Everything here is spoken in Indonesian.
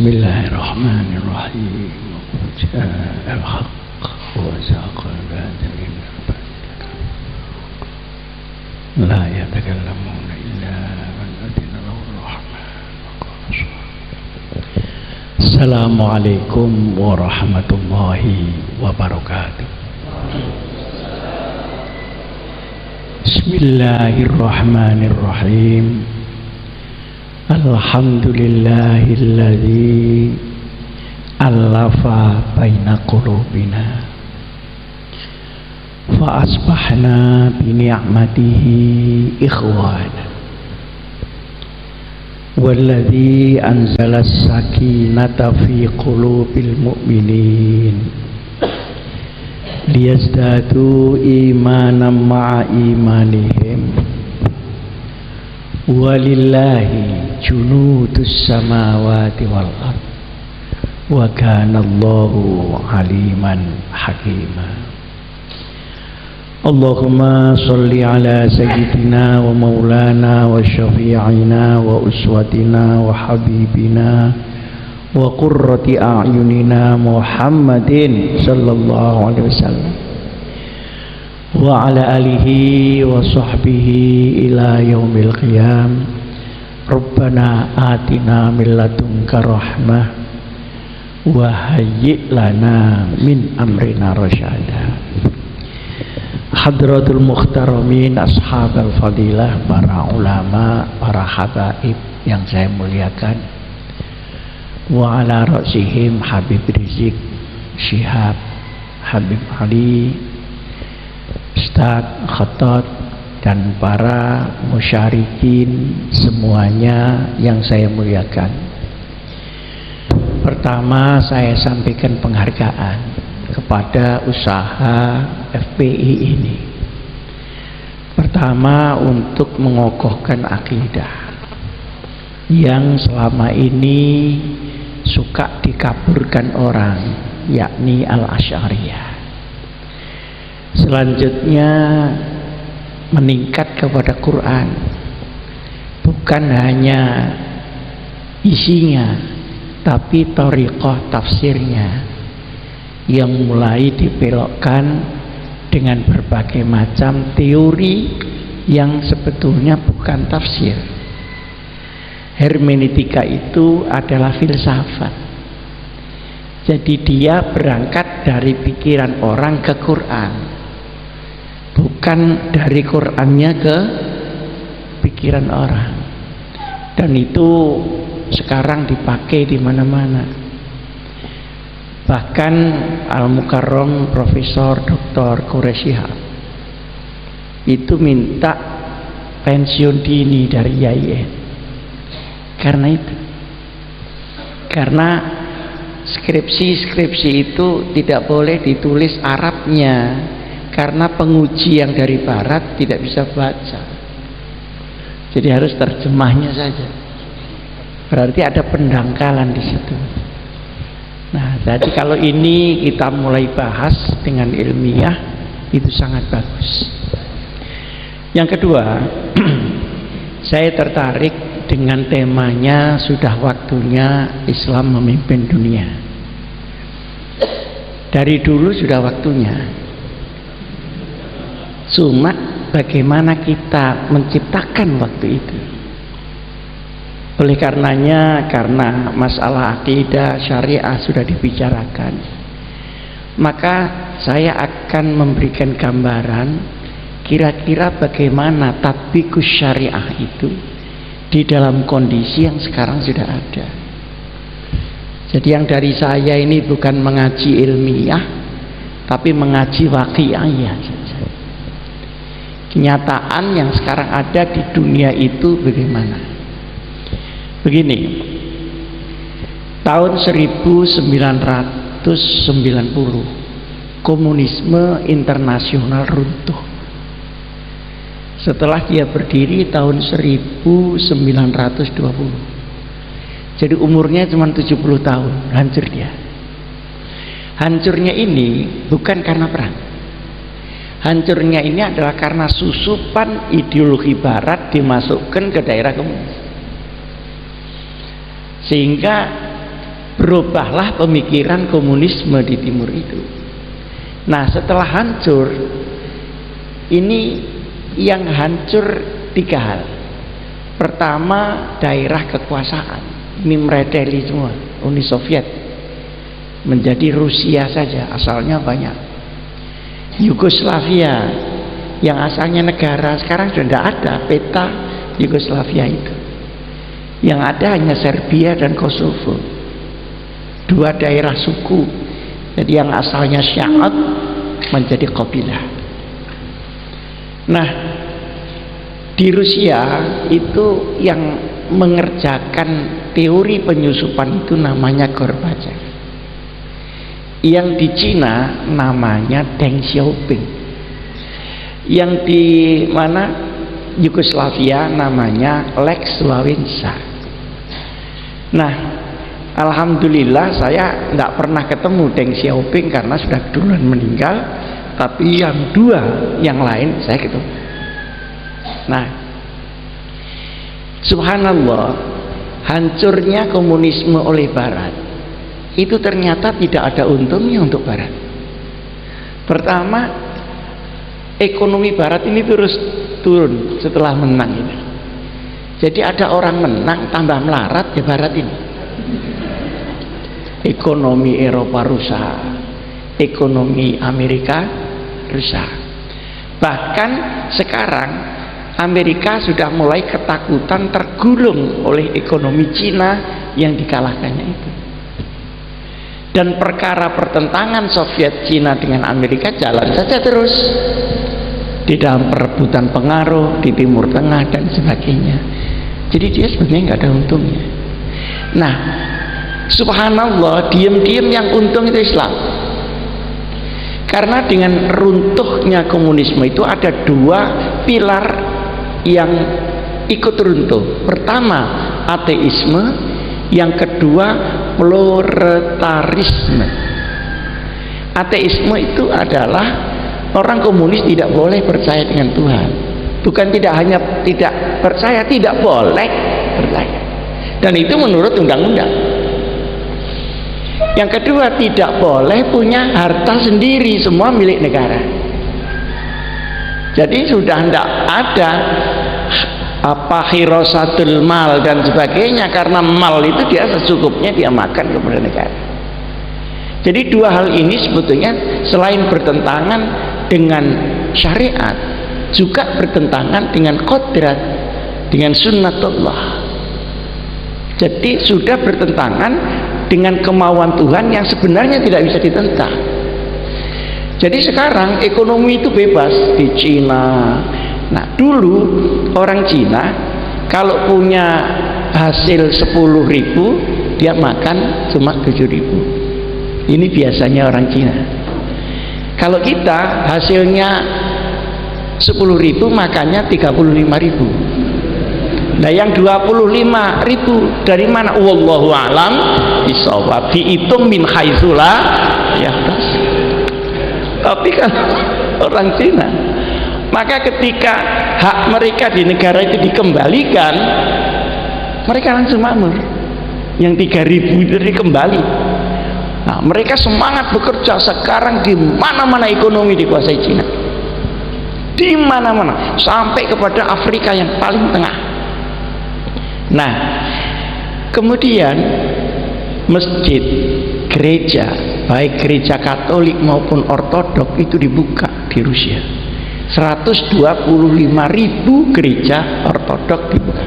Bismillahirrahmanirrahim. Ja'al haqq wa zaqal batil innal batila la yatakallamuna illa man adina lahu rahman. Assalamualaikum warahmatullahi wabarakatuh. Bismillahirrahmanirrahim. Alhamdulillahilladzi allafa baina qulubina fa asbahna bi ni'matihi ikhwana walladzi anzala as-sakinata fi qulubil mu'minin liyazdadu imanan ma'a imanihim walillahi junudus samawati wal ard wa kana Allahu aliman hakima. Allahumma salli ala sayyidina wa maulana wa syafi'ina wa uswatina wa habibina wa qurrati a'yunina Muhammadin sallallahu alaihi wasallam wa ala alihi wa sahbihi ila yaumil qiyam. Rabbana atina min ladunka rahmah wa hayyi' lana min amrina rasyada. Hadratul muhtaramin, ashabal fadilah, para ulama, para habaib yang saya muliakan, wa ala ra'sihim Habib Rizik Syihab, Habib Ali, Ustaz Khattat, dan para musyarikin semuanya yang saya muliakan. Pertama, saya sampaikan penghargaan kepada usaha FPI ini. Pertama, untuk mengokohkan akidah yang selama ini suka dikaburkan orang, yakni Al-Asy'ariyah. Selanjutnya meningkat kepada Quran, bukan hanya isinya tapi thariqah tafsirnya yang mulai dibelokkan dengan berbagai macam teori yang sebetulnya bukan tafsir. Hermeneutika itu adalah filsafat. Jadi dia berangkat dari pikiran orang ke Quran, bukan dari Qurannya ke pikiran orang. Dan itu sekarang dipakai di mana-mana. Bahkan Al-Mukarram Profesor Dr. Quraish Shihab itu minta pensiun dini dari YIN. Karena itu, karena skripsi itu tidak boleh ditulis Arabnya, karena penguji yang dari barat tidak bisa baca, jadi harus terjemahnya saja. Berarti ada pendangkalan di situ. Nah, jadi kalau ini kita mulai bahas dengan ilmiah, itu sangat bagus. Yang kedua, saya tertarik dengan temanya sudah waktunya Islam memimpin dunia. Dari dulu sudah waktunya. Cuma bagaimana kita menciptakan waktu itu. Oleh karenanya, karena masalah akidah syariah sudah dibicarakan, maka saya akan memberikan gambaran kira-kira bagaimana tatbiqus syariah itu di dalam kondisi yang sekarang sudah ada. Jadi yang dari saya ini bukan mengaji ilmiah, tapi mengaji waqi'iyah saja. Kenyataan yang sekarang ada di dunia itu bagaimana? Begini, tahun 1990 komunisme internasional runtuh. Setelah dia berdiri tahun 1920. Jadi umurnya cuma 70 tahun, hancur dia. Hancurnya ini bukan karena perang. Hancurnya ini adalah karena susupan ideologi barat dimasukkan ke daerah komunis. Sehingga berubahlah pemikiran komunisme di timur itu. Nah, setelah hancur, ini yang hancur 3 hal. Pertama, daerah kekuasaan, ini mereteli semua. Uni Soviet menjadi Rusia saja, asalnya banyak. Yugoslavia yang asalnya negara, sekarang sudah tidak ada peta Yugoslavia itu. Yang ada hanya Serbia dan Kosovo, 2 daerah suku. Jadi yang asalnya Syiat menjadi Qabilah. Nah, di Rusia itu yang mengerjakan teori penyusupan itu namanya Gorbachev. Yang di Cina namanya Deng Xiaoping. Yang di mana Yugoslavia namanya Lech Wałęsa. Nah, alhamdulillah saya tidak pernah ketemu Deng Xiaoping karena sudah duluan meninggal, tapi yang 2 yang lain saya ketemu. Nah, subhanallah, hancurnya komunisme oleh Barat itu ternyata tidak ada untungnya untuk Barat. Pertama, ekonomi Barat ini terus turun setelah menang ini. Jadi ada orang menang tambah melarat ya Barat ini. Ekonomi Eropa rusak, ekonomi Amerika rusak. Bahkan sekarang Amerika sudah mulai ketakutan tergulung oleh ekonomi Cina yang dikalahkannya itu. Dan perkara pertentangan Soviet Cina dengan Amerika jalan saja terus di dalam perebutan pengaruh di Timur Tengah dan sebagainya. Jadi dia sebenarnya nggak ada untungnya. Nah, subhanallah, diam-diam yang untung itu Islam. Karena dengan runtuhnya komunisme itu ada 2 pilar yang ikut runtuh. Pertama, ateisme, yang kedua pluralisme. Ateisme itu adalah orang komunis tidak boleh percaya dengan Tuhan. Bukan tidak hanya tidak percaya, tidak boleh percaya. Dan itu menurut undang-undang. Yang kedua, tidak boleh punya harta sendiri, semua milik negara. Jadi sudah tidak ada apa hirasatul mal dan sebagainya, karena mal itu dia secukupnya dia makan kepada negara. Jadi 2 hal ini sebetulnya selain bertentangan dengan syariat, juga bertentangan dengan kodrat, dengan sunnatullah. Jadi sudah bertentangan dengan kemauan Tuhan yang sebenarnya tidak bisa ditentang. Jadi sekarang ekonomi itu bebas di Cina. Nah, dulu orang Cina kalau punya hasil 10.000 dia makan cuma 7.000. Ini biasanya orang Cina. Kalau kita hasilnya 10.000 makannya 35.000. Nah, yang 25.000 dari mana? Wallahu a'lam bishawab. Dihitung min haitsula ya tas. Tapi kan orang Cina, maka ketika hak mereka di negara itu dikembalikan, mereka langsung makmur. Yang 3.000 itu dikembali. Nah, mereka semangat bekerja. Sekarang di mana-mana ekonomi dikuasai Cina, di mana-mana, sampai kepada Afrika yang paling tengah. Nah, kemudian masjid, gereja, baik gereja Katolik maupun Ortodok itu dibuka di Rusia. 125.000 gereja Ortodok dibuka.